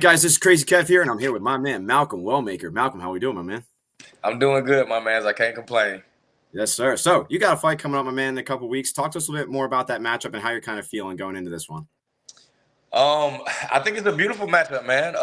right, guys, this is Crazy Kev here, and I'm here with my man, Malcolm Wellmaker. Malcolm, how we doing, my man? I'm doing good, my man. I can't complain. Yes, sir. So you got a fight coming up, my man, in a couple weeks. Talk to us a little bit more about that matchup and how you're kind of feeling going into this one. I think it's a beautiful matchup, man.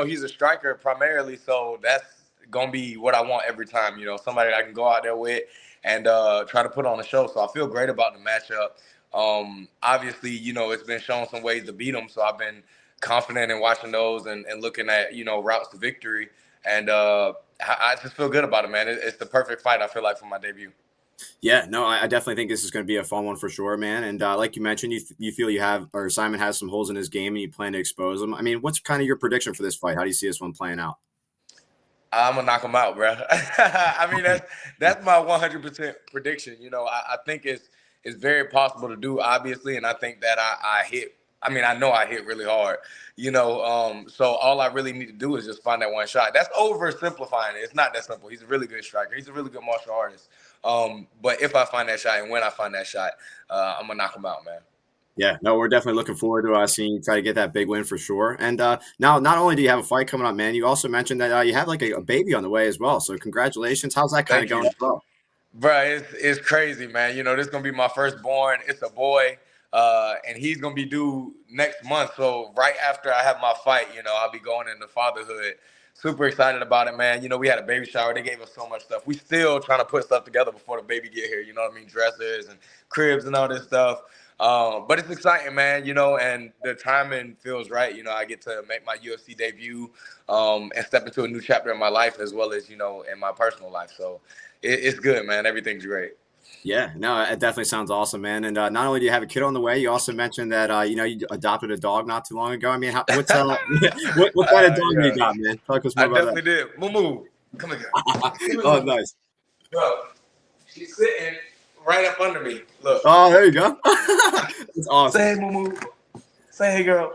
He's a striker primarily, so that's gonna be what I want every time. Somebody I can go out there with and try to put on a show. So I feel great about the matchup. Obviously, it's been shown some ways to beat him, so I've been confident in watching those and looking at routes to victory. And I just feel good about it, man. It's the perfect fight, I feel like, for my debut. Yeah, no, I definitely think this is going to be a fun one for sure, man. And like you mentioned, you feel you have, or Simon has some holes in his game and you plan to expose them. I mean, what's kind of your prediction for this fight? How do you see this one playing out? I'm gonna knock him out, bro. I mean, that's my 100% prediction. I think it's very possible to do, obviously, and I think that I hit. I mean, I know I hit really hard. So all I really need to do is just find that one shot. That's oversimplifying it. It's not that simple. He's a really good striker. He's a really good martial artist. But if I find that shot and when I find that shot, I'm gonna knock him out, man. Yeah, no, we're definitely looking forward to seeing you try to get that big win for sure. And now, not only do you have a fight coming up, man, you also mentioned that you have like a baby on the way as well. So congratulations. How's that kind of going as well? Bro, it's crazy, man. This is gonna be my firstborn. It's a boy, and he's gonna be due next month. So right after I have my fight, I'll be going into fatherhood. Super excited about it, man. We had a baby shower. They gave us so much stuff. We still trying to put stuff together before the baby get here. You know what I mean? Dressers and cribs and all this stuff. But it's exciting, man. And the timing feels right. I get to make my UFC debut and step into a new chapter in my life as well as in my personal life. So it's good, man. Everything's great. Yeah, no, it definitely sounds awesome, man. And not only do you have a kid on the way, you also mentioned that you adopted a dog not too long ago. I mean, what's what kind of dog Yeah. you got, man? Talk to us more I about definitely did. Moo, come here. that. Oh, nice. Bro, she's sitting right up under me. Look. Oh, there you go. That's awesome. Say hey, Moo. Say hey, girl.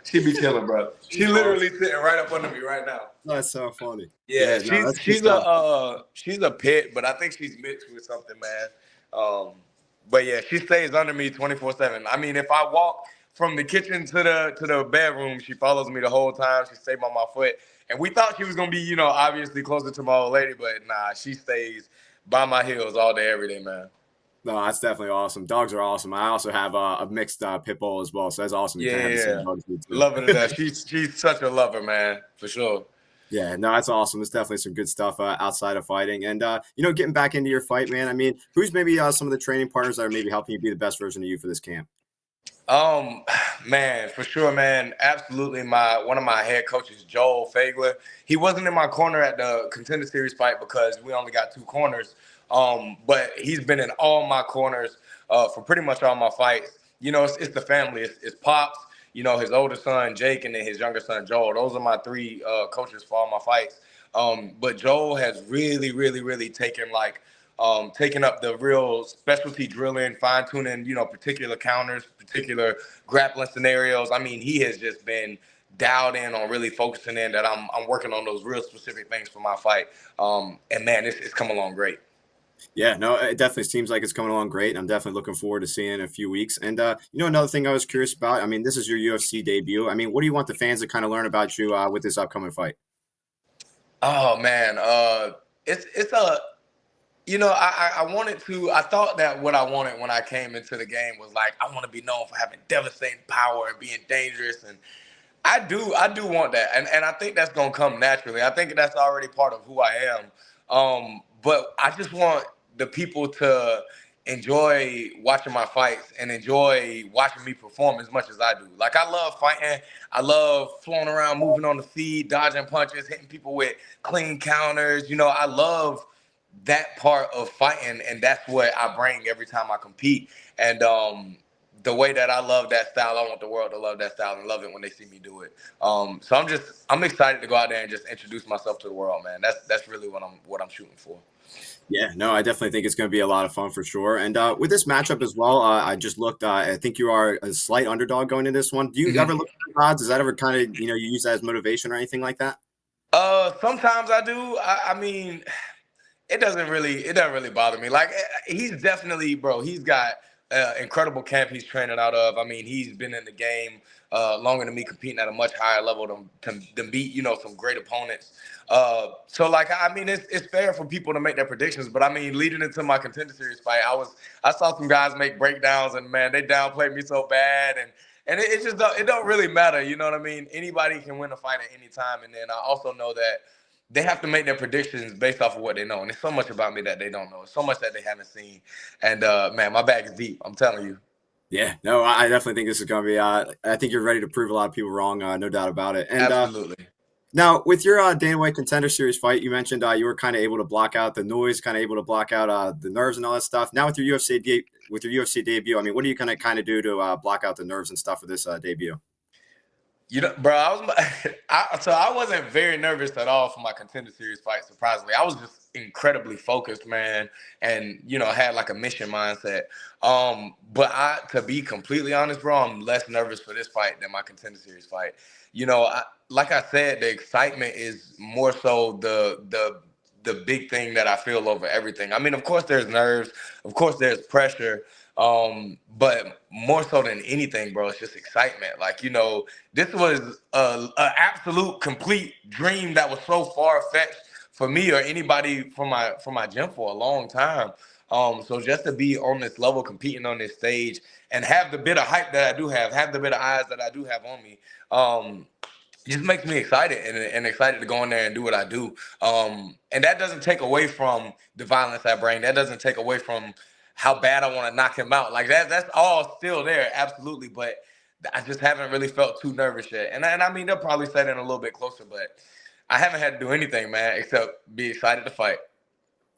She be chilling, bro. She literally sitting right up under me right now. That's so funny. Yeah, she's a pit, but I think she's mixed with something, man. But yeah, she stays under me 24/7. I mean, if I walk from the kitchen to the bedroom, she follows me the whole time. She stays by my foot, and we thought she was gonna be, obviously closer to my old lady, but nah, she stays by my heels all day, every day, man. No, that's definitely awesome. Dogs are awesome. I also have a mixed pit bull as well, so that's awesome. You can have the same dogs too. Love her to death. She's such a lover, man, for sure. Yeah, no, that's awesome. There's definitely some good stuff outside of fighting. And, getting back into your fight, man, I mean, who's maybe some of the training partners that are maybe helping you be the best version of you for this camp? Man, for sure, man. Absolutely. One of my head coaches, Joel Fagler, he wasn't in my corner at the Contender Series fight because we only got two corners. But he's been in all my corners for pretty much all my fights. It's the family. It's Pops, his older son, Jake, and then his younger son, Joel. Those are my three coaches for all my fights. But Joel has really, really, really taken up the real specialty drilling, fine-tuning, particular counters, particular grappling scenarios. I mean, he has just been dialed in on really focusing in that I'm working on those real specific things for my fight. And man, it's come along great. Yeah, no, it definitely seems like it's coming along great. I'm definitely looking forward to seeing it in a few weeks. And, another thing I was curious about, I mean, this is your UFC debut. I mean, what do you want the fans to kind of learn about you with this upcoming fight? Oh, man. It's a, I thought that what I wanted when I came into the game was like, I want to be known for having devastating power and being dangerous. And I do want that. And I think that's going to come naturally. I think that's already part of who I am. But I just want the people to enjoy watching my fights and enjoy watching me perform as much as I do. Like, I love fighting. I love flowing around, moving on the feet, dodging punches, hitting people with clean counters. I love that part of fighting, and that's what I bring every time I compete. And the way that I love that style, I want the world to love that style and love it when they see me do it. So I'm excited to go out there and just introduce myself to the world, man. That's really what I'm shooting for. Yeah, no, I definitely think it's going to be a lot of fun for sure. And with this matchup as well, I just looked. I think you are a slight underdog going into this one. Do you ever look at the odds? Is that ever kind of you use that as motivation or anything like that? Sometimes I do. I mean, it doesn't really bother me. Like, he's definitely, bro. He's got incredible camp he's training out of. I mean, he's been in the game longer than me, competing at a much higher level to beat, some great opponents. So like, I mean, it's fair for people to make their predictions, but I mean, leading into my Contender Series fight, I saw some guys make breakdowns, and man, they downplayed me so bad, and it just it don't really matter, you know what I mean? Anybody can win a fight at any time, and then I also know that they have to make their predictions based off of what they know, and there's so much about me that they don't know, so much that they haven't seen, and man, my bag is deep. I'm telling you. Yeah, no, I definitely think this is going to be. I think you're ready to prove a lot of people wrong, no doubt about it. And Absolutely. now, with your Dana White Contender Series fight, you mentioned you were kind of able to block out the noise, kind of able to block out the nerves and all that stuff. Now, with your UFC debut, I mean, what are you going to kind of do to block out the nerves and stuff for this debut? Bro, I wasn't very nervous at all for my Contender Series fight. Surprisingly, I was just incredibly focused, man, and had like a mission mindset. But to be completely honest, bro, I'm less nervous for this fight than my Contender Series fight. Like I said, the excitement is more so the big thing that I feel over everything. I mean, of course, there's nerves, of course, there's pressure. But more so than anything, bro, it's just excitement. Like, this was a absolute complete dream that was so far-fetched for me or anybody from my gym for a long time. So just to be on this level, competing on this stage, and have the bit of hype that I do have the bit of eyes that I do have on me, just makes me excited and excited to go in there and do what I do. And that doesn't take away from the violence I bring. That doesn't take away from how bad I want to knock him out. Like that's all still there, absolutely. But I just haven't really felt too nervous yet. And I mean, they'll probably set in a little bit closer, but I haven't had to do anything, man, except be excited to fight.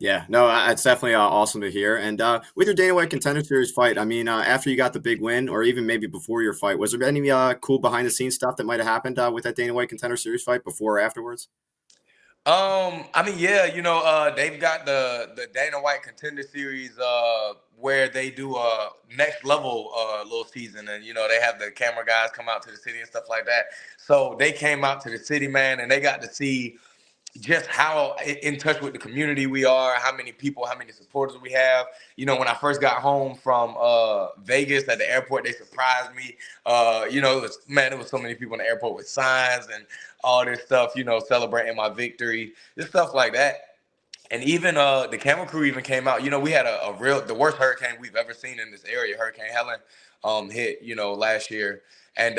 Yeah, no, it's definitely awesome to hear. And with your Dana White Contender Series fight, I mean, after you got the big win, or even maybe before your fight, was there any cool behind the scenes stuff that might have happened with that Dana White Contender Series fight before or afterwards? I mean, yeah, they've got the Dana White Contender Series where they do a next level little season, and they have the camera guys come out to the city and stuff like that. So they came out to the city, man, and they got to see just how in touch with the community we are, how many people, how many supporters we have. When I first got home from Vegas at the airport, they surprised me. There was so many people in the airport with signs and all this stuff, celebrating my victory, just stuff like that. And even the camera crew even came out. We had the worst hurricane we've ever seen in this area, Hurricane Helen, hit, last year. And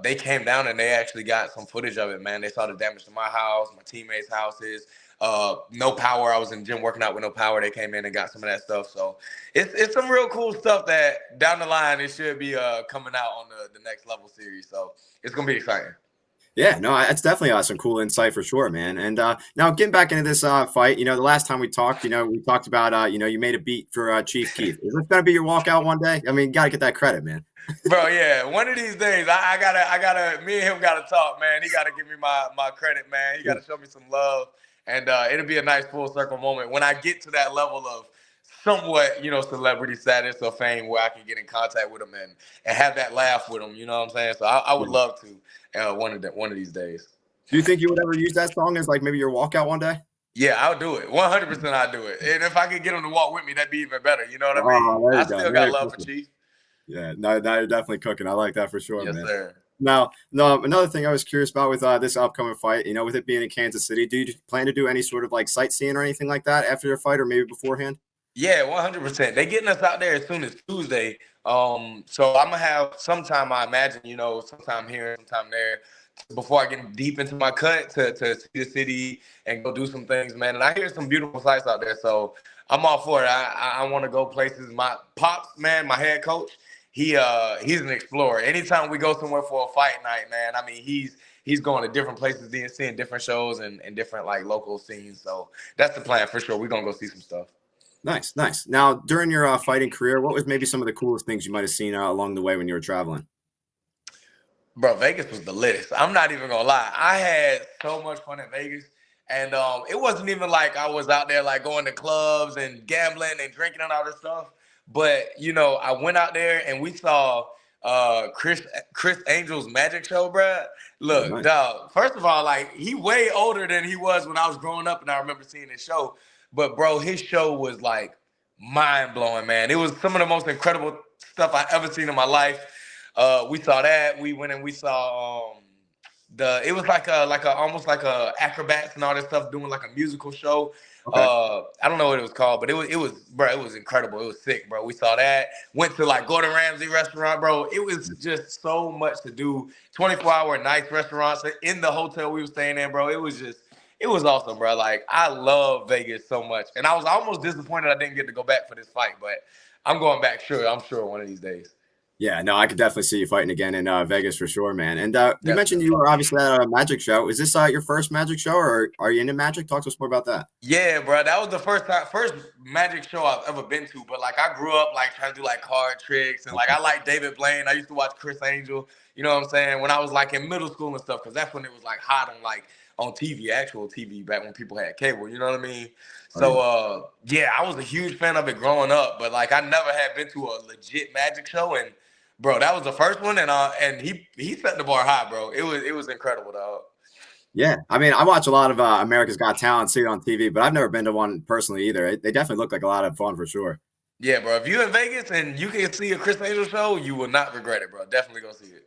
they came down and they actually got some footage of it, man. They saw the damage to my house, my teammates' houses, no power. I was in the gym working out with no power. They came in and got some of that stuff. So it's some real cool stuff that down the line it should be coming out on the next level series. So it's gonna be exciting. Yeah, no, it's definitely some cool insight for sure, man. And now getting back into this fight, the last time we talked, we talked about, you made a beat for Chief Keef. Is this going to be your walkout one day? I mean, got to get that credit, man. Bro, yeah, one of these days, I gotta, me and him gotta talk, man. He gotta give me my credit, man. He gotta show me some love, and it'll be a nice full circle moment when I get to that level of somewhat, celebrity status or fame where I can get in contact with him and have that laugh with him. You know what I'm saying? So I would love to one of these days. Do you think you would ever use that song as like maybe your walkout one day? Yeah, I'll do it. 100% I'll do it. And if I could get him to walk with me, that'd be even better. You know what I mean? I still got love for Chief. Yeah, now you're definitely cooking. I like that for sure, yes, man. Sir. Now, no, another thing I was curious about with this upcoming fight, with it being in Kansas City, do you plan to do any sort of like sightseeing or anything like that after your fight or maybe beforehand? Yeah, 100%. They getting us out there as soon as Tuesday. So I'm gonna have sometime, I imagine, sometime here, sometime there, before I get deep into my cut to see the city and go do some things, man. And I hear some beautiful sights out there, so I'm all for it. I want to go places. My pops, man, my head coach, he's an explorer. Anytime we go somewhere for a fight night, man, I mean, he's going to different places, seeing different shows and different like local scenes. So that's the plan for sure. We're gonna go see some stuff. Nice, nice. Now, during your fighting career, what was maybe some of the coolest things you might have seen along the way when you were traveling? Bro, Vegas was the latest. I'm not even gonna lie. I had so much fun in Vegas. And it wasn't even like I was out there like going to clubs and gambling and drinking and all this stuff. But, I went out there and we saw Chris Angel's magic show, bro. Look, Nice. dog, first of all, like he way older than he was when I was growing up and I remember seeing his show. But bro, his show was like mind blowing, man. It was some of the most incredible stuff I ever seen in my life. We saw that. We went and we saw it was like a almost like a acrobats and all that stuff doing like a musical show. Okay. I don't know what it was called, but it was bro, it was incredible. It was sick, bro. We saw that. Went to like Gordon Ramsay restaurant, bro. It was just so much to do. 24-hour nice restaurants in the hotel we were staying in, bro. It was awesome, bro. Like I love Vegas so much, and I was almost disappointed I didn't get to go back for this fight, but I'm going back. Sure, I'm sure one of these days. Yeah, no, I could definitely see you fighting again in Vegas for sure, man. And you mentioned Definitely. you were obviously at a magic show. Is this your first magic show, or are you into magic? Talk to us more about that. Yeah, bro, that was the first magic show I've ever been to. But like, I grew up like trying to do like card tricks, and like I like David Blaine. I used to watch Chris Angel. You know what I'm saying? When I was like in middle school and stuff, because that's when it was like hot on like on TV, actual TV, back when people had cable. You know what I mean? Oh, yeah. So yeah, I was a huge fan of it growing up. But like, I never had been to a legit magic show, and bro, that was the first one, and he set the bar high, bro. It was incredible, dog. Yeah, I mean, I watch a lot of America's Got Talent, see it on TV, but I've never been to one personally either. They definitely look like a lot of fun for sure. Yeah, bro. If you in Vegas and you can see a Chris Angel show, you will not regret it, bro. Definitely go see it.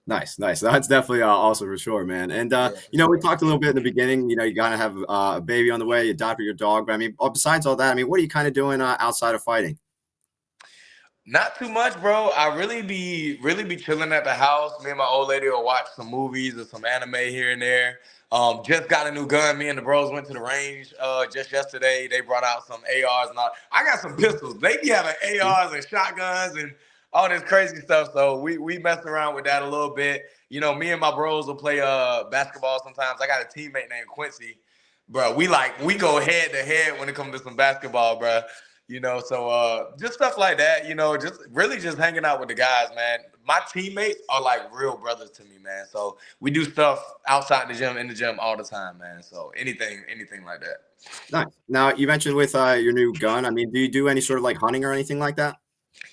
Nice, nice. That's definitely awesome for sure, man. And Yeah, for we sure. talked a little bit in the beginning. You gotta have a baby on the way. You adopt your dog, but I mean, besides all that, I mean, what are you kind of doing outside of fighting? Not too much, bro. I really be chilling at the house. Me and my old lady will watch some movies or some anime here and there. Just got a new gun. Me and the bros went to the range just yesterday. They brought out some ARs and all. I got some pistols. They be having ARs and shotguns and all this crazy stuff. So we messed around with that a little bit. You know, me and my bros will play basketball sometimes. I got a teammate named Quincy. Bro, we go head to head when it comes to some basketball, bro. So just stuff like that, just really just hanging out with the guys, man. My teammates are like real brothers to me, man. So we do stuff outside the gym, in the gym all the time, man. So anything like that. Nice. Now, you mentioned with your new gun. I mean, do you do any sort of like hunting or anything like that?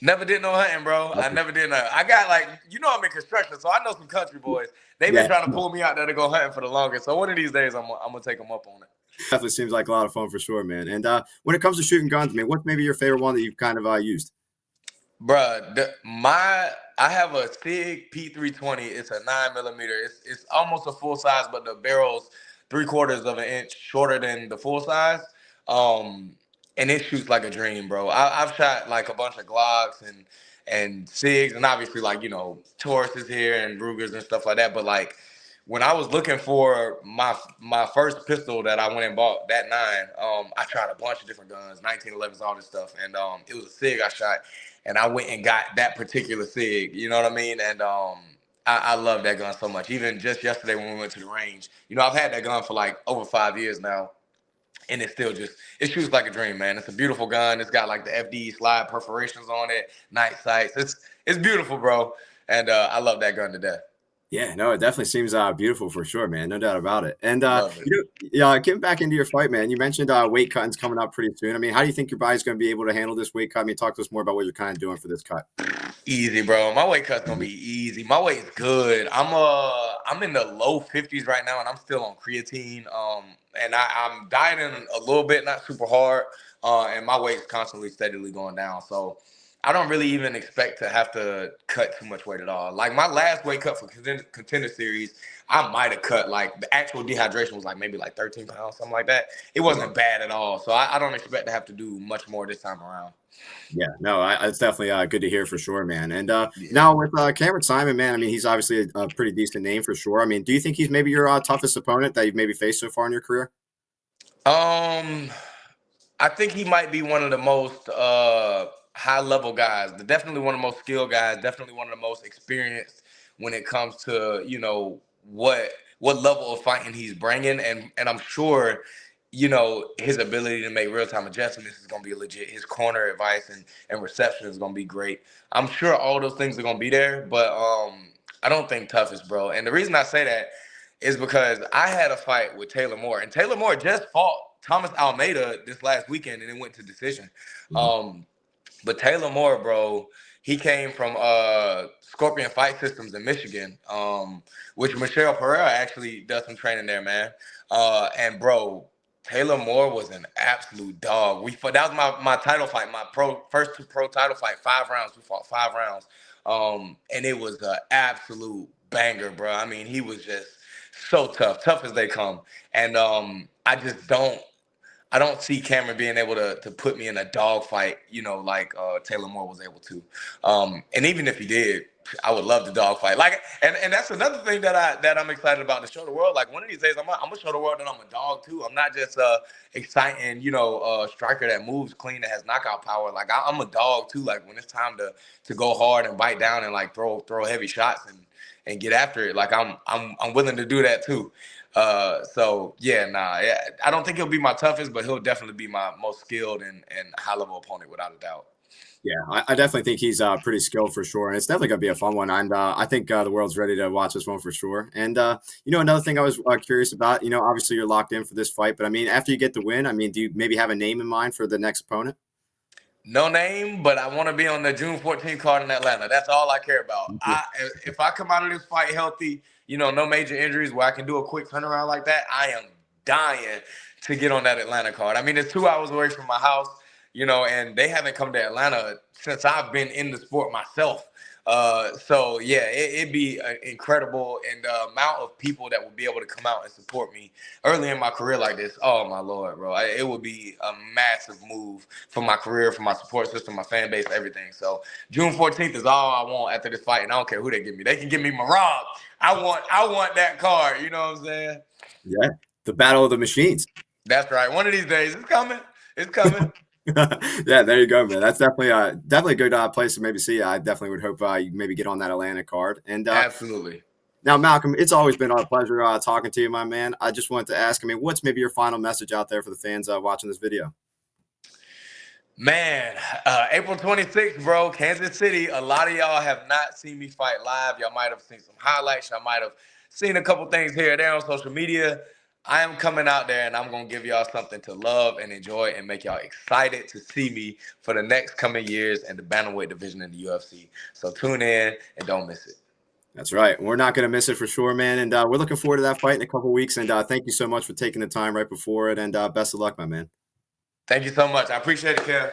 Never did no hunting, bro. I Okay. never did no. I got like, I'm in construction, so I know some country boys. They've been Yeah, trying to pull me out there to go hunting for the longest. So one of these days, I'm gonna take them up on it. definitely seems like a lot of fun for sure, man. And when it comes to shooting guns, I mean, what's maybe your favorite one that you've kind of used? Bruh, I have a SIG P320. It's a 9 millimeter. It's almost a full size, but the barrel's 3/4 of an inch shorter than the full size. Um, and it shoots like a dream, bro. I've shot like a bunch of Glocks and SIGs, and obviously like Tauruses here and Rugers and stuff like that. But like when I was looking for my first pistol that I went and bought, that nine, I tried a bunch of different guns, 1911s, all this stuff, and it was a SIG I shot, and I went and got that particular SIG. You know what I mean? And I love that gun so much. Even just yesterday when we went to the range, I've had that gun for like over 5 years now, and it shoots like a dream, man. It's a beautiful gun. It's got like the FD slide perforations on it, night sights. It's beautiful, bro, and I love that gun to death. Yeah, no, it definitely seems beautiful for sure, man. No doubt about it. And Love it. yeah, getting back into your fight, man. You mentioned weight cutting's coming up pretty soon. I mean, how do you think your body's going to be able to handle this weight cut? I mean, talk to us more about what you're kind of doing for this cut. Easy, bro. My weight cut's gonna be easy. My weight's good. I'm in the low 50s right now, and I'm still on creatine. And I'm dieting a little bit, not super hard. And my weight's constantly steadily going down. So I don't really even expect to have to cut too much weight at all. Like my last weight cut for contender series, I might have cut like the actual dehydration was like maybe like 13 pounds, something like that. It wasn't bad at all. So I don't expect to have to do much more this time around. Yeah, no, it's definitely good to hear for sure, man. And Yeah. now with Cameron Simon, man, I mean, he's obviously a pretty decent name for sure. I mean, do you think he's maybe your toughest opponent that you've maybe faced so far in your career? Um, I think he might be one of the most high level guys. Definitely one of the most skilled guys. Definitely one of the most experienced when it comes to what level of fighting he's bringing, and I'm sure his ability to make real time adjustments is gonna be legit. His corner advice and reception is gonna be great. I'm sure all those things are gonna be there, but I don't think toughest, bro. And the reason I say that is because I had a fight with Taylor Moore, and Taylor Moore just fought Thomas Almeida this last weekend, and it went to decision. Mhm. Um, but Taylor Moore, bro, he came from Scorpion Fight Systems in Michigan, which Michelle Pereira actually does some training there, man. And bro, Taylor Moore was an absolute dog. That was my title fight, my first pro title fight. 5 rounds. We fought 5 rounds, and it was an absolute banger, bro. I mean, he was just so tough as they come. And I just don't see Cameron being able to put me in a dog fight, like Taylor Moore was able to. And even if he did, I would love the dog fight. Like, and that's another thing that I'm excited about to show the world. Like one of these days, I'm gonna show the world that I'm a dog too. I'm not just exciting, striker that moves clean that has knockout power. Like I'm a dog too. Like when it's time to go hard and bite down and like throw heavy shots and get after it. Like I'm willing to do that too. So yeah, yeah, I don't think he'll be my toughest, but he'll definitely be my most skilled and high level opponent without a doubt. Yeah, I definitely think he's pretty skilled for sure, and it's definitely going to be a fun one. And I think the world's ready to watch this one for sure. And another thing I was curious about, obviously you're locked in for this fight, but I mean, after you get the win, I mean, do you maybe have a name in mind for the next opponent? No name, but I want to be on the June 14th card in Atlanta. That's all I care about. If I come out of this fight healthy, no major injuries, where I can do a quick turnaround like that, I am dying to get on that Atlanta card. I mean, it's 2 hours away from my house, and they haven't come to Atlanta since I've been in the sport myself. So yeah, it'd be incredible, and the amount of people that would be able to come out and support me early in my career like this. Oh my Lord, bro! It would be a massive move for my career, for my support system, my fan base, everything. So June 14th is all I want after this fight, and I don't care who they give me. They can give me Marab. I want that card. You know what I'm saying? Yeah, the battle of the machines. That's right. One of these days, it's coming. It's coming. Yeah, there you go, man. That's definitely a good place to maybe see. I definitely would hope you maybe get on that Atlanta card. And Absolutely. now, Malcolm, it's always been our pleasure talking to you, my man. I just wanted to ask, I mean, what's maybe your final message out there for the fans watching this video? Man, April 26th, bro, Kansas City. A lot of y'all have not seen me fight live. Y'all might have seen some highlights. Y'all might have seen a couple things here and there on social media. I am coming out there and I'm going to give y'all something to love and enjoy and make y'all excited to see me for the next coming years in the bantamweight division in the UFC. So tune in and don't miss it. That's right. We're not going to miss it for sure, man. And we're looking forward to that fight in a couple weeks. And thank you so much for taking the time right before it. And best of luck, my man. Thank you so much. I appreciate it, Kev.